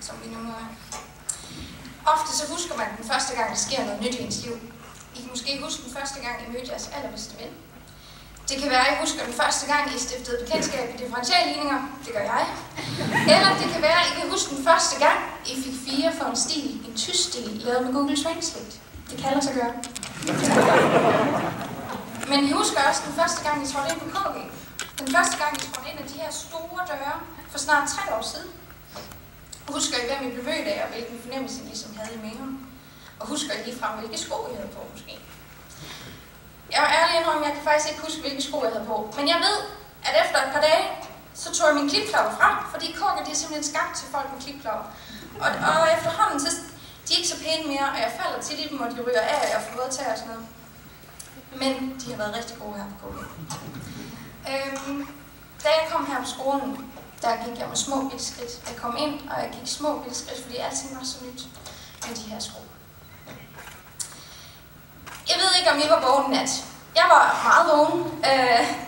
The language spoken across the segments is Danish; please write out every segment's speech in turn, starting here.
som vi nu er. Ofte så husker man den første gang, der sker noget nyt i ens liv. I kan måske huske den første gang, I mødte jeres allerbedste ven. Det kan være, at I husker den første gang, I stiftede bekendtskab med differentialligninger. Det gør jeg. Eller det kan være, at I kan huske den første gang, I fik 4 for en stil, en tysk stil, lavet med Google Translate. Det kan lade sig gøre. Men I husker også den første gang, I trådte ind på KG. Den første gang, I trådte ind af de her store døre for snart 3 år siden. Husker I, hvem I blev mødt af, og hvilken fornemmelse I ligesom havde i maven? Og husker I ligefrem, hvilke sko I havde på, måske? Jeg er ærlig indrømme, jeg kan faktisk ikke huske, hvilke sko jeg havde på. Men jeg ved, at efter et par dage, så tog jeg min klipklapper frem, fordi KG er simpelthen skabt til folk med klipklapper. Og efterhånden, så de er ikke så pæne mere, og jeg falder tit i dem, og de ryger af, og jeg får både tage og sådan noget. Men de har været rigtig gode her på KG. Da jeg kom her på skolen, der gik jeg med små bitte skridt. Jeg kom ind, og jeg gik små bitte skridt, fordi alting var så nyt med de her sko. Jeg ved ikke, om I var vågen nat. Jeg var meget vågen.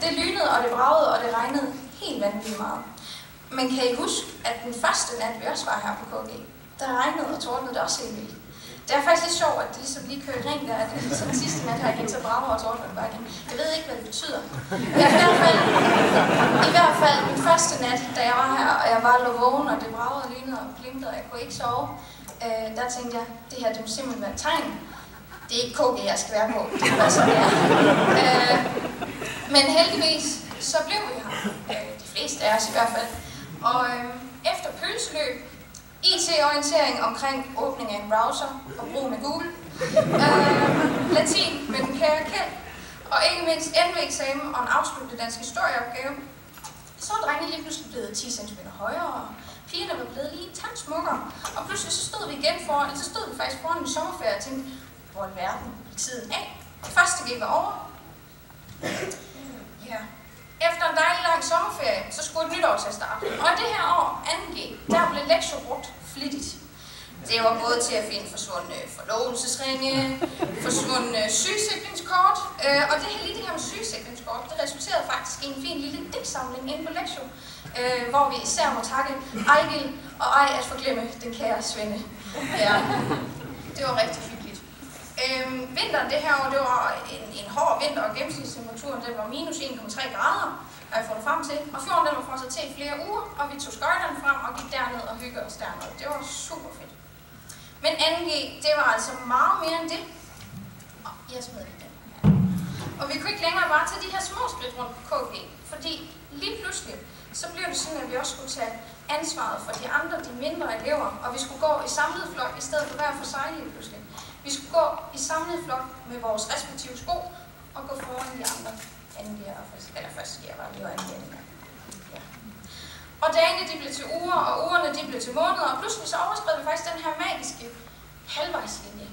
Det lynede, og det bragede, og det regnede helt vanvittigt meget. Men kan I huske, at den første nat, vi også var her på KG, der regnede og tordnede det også helt vildt. Det er faktisk lidt sjovt, at det ligesom lige kører i ring der, at så den sidste nat har jeg gik så brager og tordnede bare igen. Jeg ved ikke, hvad det betyder. I hvert fald min første nat, da jeg var her, og jeg var lå vågen, og det bragede og lynede og glimtede, og jeg kunne ikke sove, der tænkte jeg, det her det må simpelthen være et tegn. Det er ikke KG, jeg skal være på. Det er sådan, det er. Men heldigvis, så blev vi her. De fleste af os i hvert fald. Og efter pølseløb, IT-orientering omkring åbning af en browser og brugen af Google, latin med den kære Kjeld, og ikke mindst NV-eksamen og en afsluttende dansk historieopgave, så var drengene lige pludselig blevet 10 cm højere, og pigerne var blevet lige en tand smukkere, og pludselig så stod vi igen foran, så stod vi faktisk foran en sommerferie og tænkte, hvor i verden blev tiden af. Det første G var over. Ja. Efter en dejlig lang sommerferie, så skulle et nyt år til at starte. Og i det her år, 2G, der blev lektier brugt flittigt. Det var både til at finde forsvundne forlovelsesringe, forsvundne sygesikringskort, og lige det her med sygesikringskort, det resulterede faktisk i en fin lille digtsamling inde på Lektio, hvor vi især må takke Ejgil og ej at forglemme den kære Svende. Ja, det var rigtig fint. Vinteren det her år, det var en hård vinter, og gennemsnitstemperaturen den var minus 1,3 grader, har jeg fundet frem til. Og fjorden den var frosset til i flere uger, og vi tog skøjterne frem og gik derned og hyggede os dernede. Det var super fedt. Men 2G, det var altså meget mere end det. Jeg smed lige den her. Og vi kunne ikke længere bare tage de her små skridt rundt på KG, fordi lige pludselig, så blev det sådan, at vi også skulle tage ansvaret for de andre, de mindre elever, og vi skulle gå i samlet flok i stedet for hver for sig lige pludselig. Vi skulle gå i samlet flok med vores respektive sko og gå foran de andre første gear var det jo anden. Ja. Og dagene de blev til uger, og ugerne de blev til måneder, og pludselig så overskred vi faktisk den her magiske halvvejslinje.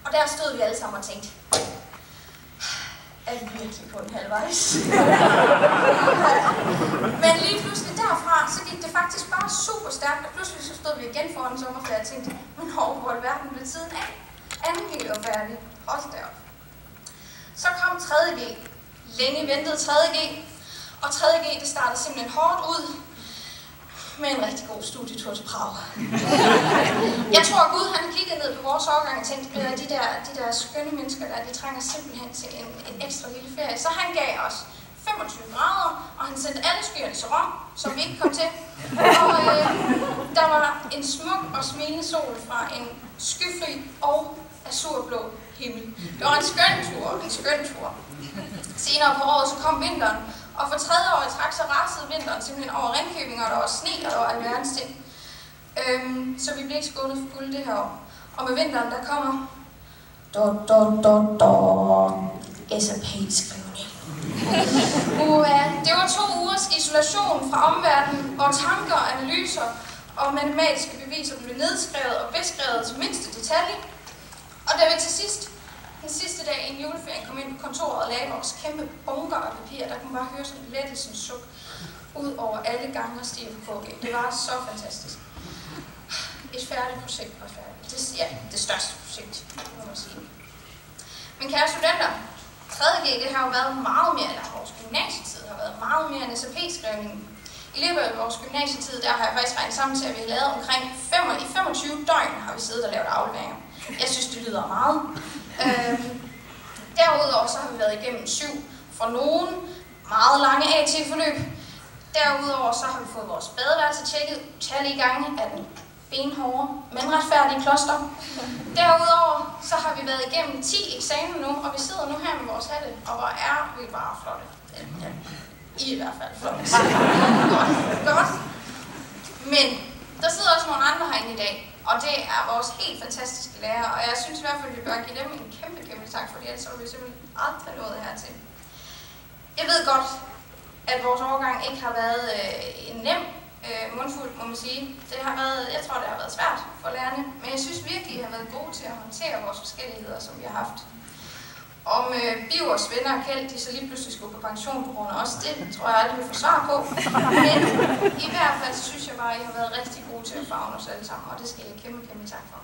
Og der stod vi alle sammen og tænkte, er vi virkelig på en halvvejs? Men lige pludselig derfra, så gik det faktisk bare super stærkt, og pludselig så stod vi igen foran sommerferie og tænkte, men hvor er verden blev tiden af? 2G var færdig. Hold derop. Så kom 3.G. Længe ventet 3.G. Og 3.G det startede simpelthen hårdt ud med en rigtig god studietur til Prag. Jeg tror, Gud han kiggede ned på vores årgang og tænkte, at de der skønne mennesker der, de trænger simpelthen til en ekstra lille ferie. Så han gav os 25 grader, og han sendte alle skyerne til Rom, som vi ikke kom til. Og der var en smuk og smilende sol fra en skyfri og azurblå himmel. Det var en skøn tur. Senere på året så kom vinteren, og for 3. år i træk så rasede vinteren simpelthen over Ringkøbing, og der var sne, og der var alverdens ting. Så vi blev ikke skånet for kulde det her år. Og med vinteren der kommer SAP-skrivning. Det var 2 ugers isolation fra omverdenen, hvor tanker, analyser og matematiske beviser blev nedskrevet og beskrevet til mindste detalje. Og da vi til sidst, den sidste dag i juleferien, kom ind på kontoret og lagde vores kæmpe bunker af papir, der kunne bare høre sådan en lettelsens suk ud over alle gange og stiger på KG. Det var så fantastisk. Et færdigt projekt var færdigt. Det største projekt, må man sige. Men kære studenter, 3.G det har jo været meget mere, eller vores gymnasietid har været meget mere end SAP-skrivningen. I løbet af vores gymnasietid, der har jeg faktisk regnet sammen til, at vi har lavet omkring 25 døgn, har vi siddet og lavet afleveringer. Jeg synes, det lyder meget. Derudover så har vi været igennem 7 for nogen meget lange AT-forløb. Derudover så har vi fået vores badeværelse tjekket utallige gange af den benhårde, men retfærdige kloster. Derudover så har vi været igennem 10 eksamener nu, og vi sidder nu her med vores hatte, og hvor er vi bare flotte. Ja, i hvert fald flotte. Godt. Men der sidder også nogle andre herinde i dag, og det er vores helt fantastiske lærere, og jeg synes i hvert fald, at vi bør give dem en kæmpe tak, fordi ellers er vi simpelthen aldrig nået hertil. Jeg ved godt, at vores overgang ikke har været en nem mundfuld, må man sige. Jeg tror, det har været svært for lærerne, men jeg synes virkelig, at I har været gode til at håndtere vores forskelligheder, som vi har haft. Om Bivers venner og Kjeld, de så lige pludselig skulle på pension på grund af os, det tror jeg aldrig, vi får svar på. Men i hvert fald så synes jeg bare, at I har været rigtig gode til at favne os alle sammen, og det skal jeg kæmpe tak for.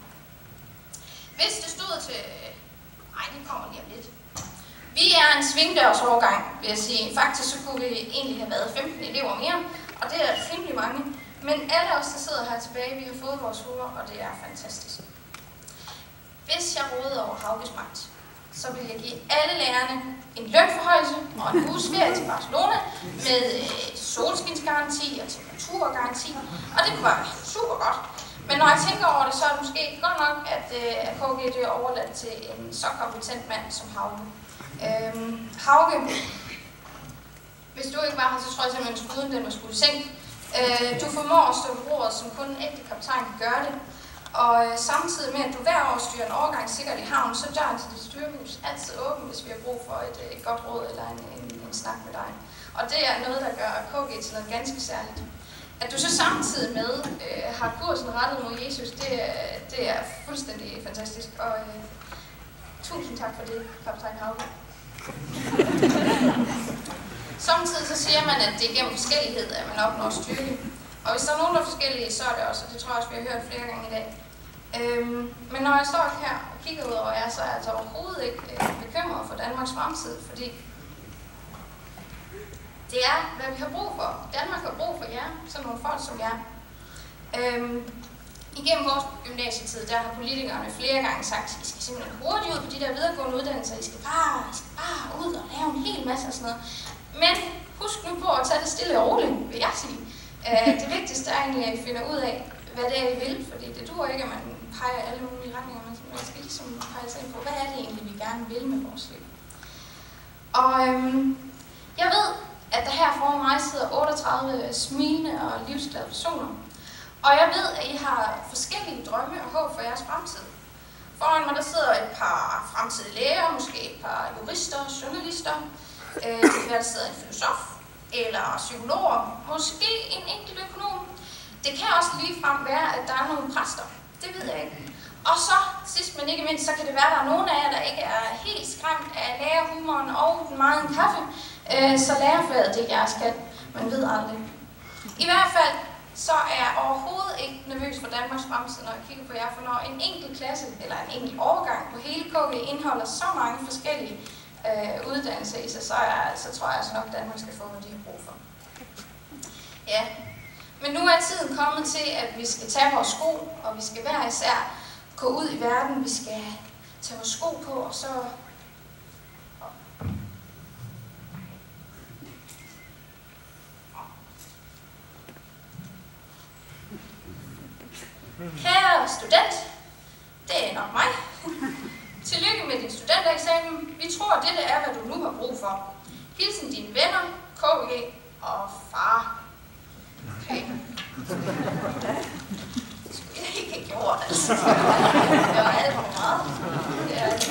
Hvis det stod til... Ej, det kommer lige om lidt. Vi er en svingdørsårgang, vil jeg sige. Faktisk så kunne vi egentlig have været 15 elever mere, og det er rimelig mange. Men alle os, der sidder her tilbage, vi har fået vores hoveder, og det er fantastisk. Hvis jeg rådede over Hauges magt, så vil jeg give alle lærerne en lønforhøjelse og en uges ferie til Barcelona med solskinsgaranti og temperaturgaranti, og det kunne være super godt. Men når jeg tænker over det, så er det måske godt nok, at KG er overladt til en så kompetent mand som Hauge. Hauge, hvis du ikke var her, så tror jeg simpelthen, at skuden den var skudt i seng. Du formår at stå ved roret, som kun en ægte kaptajn kan gøre det. Og samtidig med, at du hver år styrer en overgang sikkert i havn, så er døren til dit styrehus altid åben, hvis vi har brug for et godt råd eller en snak med dig. Og det er noget, der gør KG til noget ganske særligt. At du så samtidig med har kursen rettet mod Jesus, det er fuldstændig fantastisk. Og tusind tak for det, kaptajn Hauge. Samtidig så siger man, at det er gennem forskellighed, at man opnår styrke. Og hvis der er nogen, der er forskellige, så er det også, og det tror jeg også, vi har hørt flere gange i dag. Men når jeg står her og kigger ud over jer, så er jeg altså overhovedet ikke bekymret for Danmarks fremtid, fordi det er, hvad vi har brug for. Danmark har brug for jer, sådan nogle folk som jer. Igennem vores gymnasietid, der har politikerne flere gange sagt, at I skal simpelthen hurtigt ud på de der videregående uddannelser, I skal bare ud og lave en hel masse og sådan noget. Men husk nu på at tage det stille og roligt, vil jeg sige. Det vigtigste er egentlig, at I finder ud af, hvad det er, I vil, fordi det duer ikke, at man peger alle mulige retninger, men man skal ligesom pege sig ind på, hvad er det egentlig, vi gerne vil med vores liv. Og jeg ved, at der her foran mig sidder 38 smilende og livsglade personer. Og jeg ved, at I har forskellige drømme og håb for jeres fremtid. Foran mig der sidder et par fremtidige læger, måske et par jurister, journalister. Det kan være, der sidder en filosof eller psykologer, måske en enkelt økonom. Det kan også ligefrem være, at der er nogle præster. Det ved jeg ikke. Og så, sidst men ikke mindst, så kan det være, at der er nogen af jer, der ikke er helt skræmt af lærerhumoren og den meget kaffe. Så lærerfaget, det er jeres kald. Man ved aldrig. I hvert fald, så er jeg overhovedet ikke nervøs for Danmarks fremtid, når jeg kigger på jer. For når en enkelt klasse, eller en enkelt årgang på hele KG indeholder så mange forskellige uddannelser i sig, så tror jeg altså nok, at Danmark skal få, hvad de har brug for. Ja, men nu er tiden kommet til, at vi skal tage vores sko, og vi skal hver især gå ud i verden. Vi skal tage vores sko på, og så... Kære student, det er nok mig. Tillykke med din studentereksamen. Vi tror, at dette er, hvad du nu har brug for. Hilsen dine venner, KG og far. Okay. Det skulle jeg ikke have gjort, altså. Det var alt for meget. Det er alt.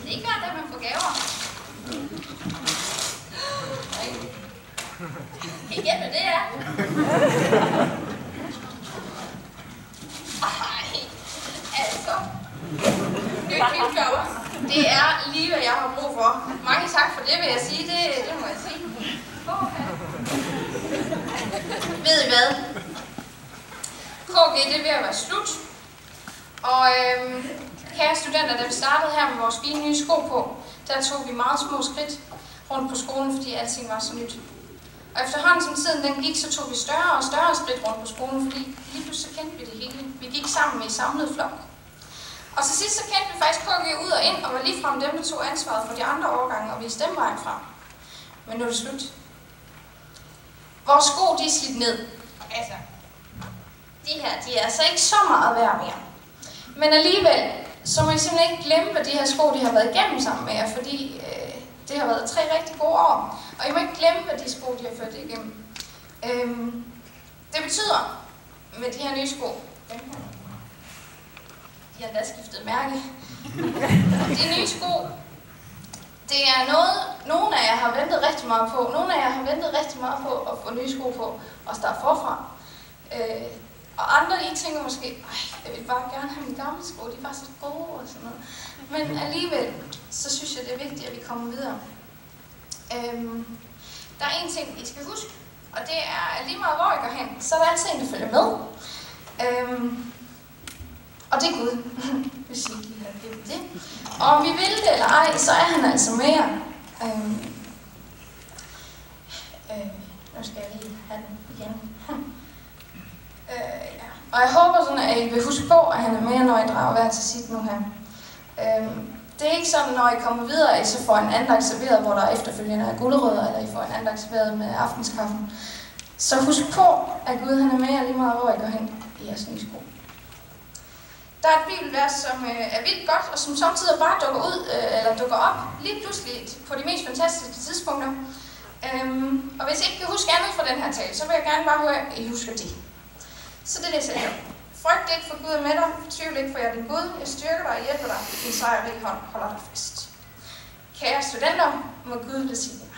Det er ikke hver dag, man får gaver. Kan I gætte, hvad det er? Altså. Det er lige, hvad jeg har brug for. Mange tak for det, vil jeg sige. Det må jeg sige. Okay. Ved I hvad? KG, det er ved at være slut. Og kære studenter, da vi startede her med vores fine nye sko på, der tog vi meget små skridt. rundt på skolen, fordi alting var så nyt. Og efterhånden som tiden den gik, så tog vi større og større skridt rundt på skolen, fordi lige pludselig så kendte vi det hele. Vi gik sammen i samlet flok. Og til sidst så kendte vi faktisk KG ud og ind, og var ligefrem dem, der tog ansvaret for de andre årgange, og viste dem vejen frem. Men nu er det slut. Vores sko, de er slidt ned. Altså, de her, de er altså ikke så meget værd mere. Men alligevel, så må I simpelthen ikke glemme, hvad de her sko, de har været igennem sammen med jer, fordi det har været 3 rigtig gode år. Og I må ikke glemme, hvad de sko, de har ført igennem. Det betyder, med de her nye sko, de har endda skiftet mærke. De nye sko, det er noget, nogle af jer har ventet rigtig meget på. Nogle af jer har ventet rigtig meget på at få nye sko på og starte forfra. Og andre I tænker måske, jeg vil bare gerne have mine gamle sko, de var så gode og sådan noget. Men alligevel, så synes jeg, det er vigtigt, at vi kommer videre. Der er en ting, I skal huske, og det er, at lige meget hvor I går hen, så er der altid en, der følger med. Og det er Gud, hvis I ikke lige har givet det. Og om vi vil det eller ej, så er han altså med jer. Nu skal jeg lige have den igen. Ja. Og jeg håber sådan, at I vil huske på, at han er med jer, når I drager hver til sit nu her. Det er ikke sådan, når I kommer videre, at I så får en andagt serveret, hvor der efterfølgende er gulerødder, eller I får en andagt serveret med aftenskaffen. Så husk på, at Gud han er med jer lige meget, hvor I går hen i jeres nye sko. Der er et bibelvers, som er vildt godt, og som samtidig bare dukker op lige pludselig på de mest fantastiske tidspunkter. Og hvis I ikke kan huske andet fra den her tale, så vil jeg gerne bare høre, at I husker det. Så det læser jeg her. Frygt ikke, for Gud er med dig. Tvivl ikke, for jeg er din Gud. Jeg styrker dig og hjælper dig. Din sejrrige hånd holder dig fast. Kære studenter, må Gud velsigne dig.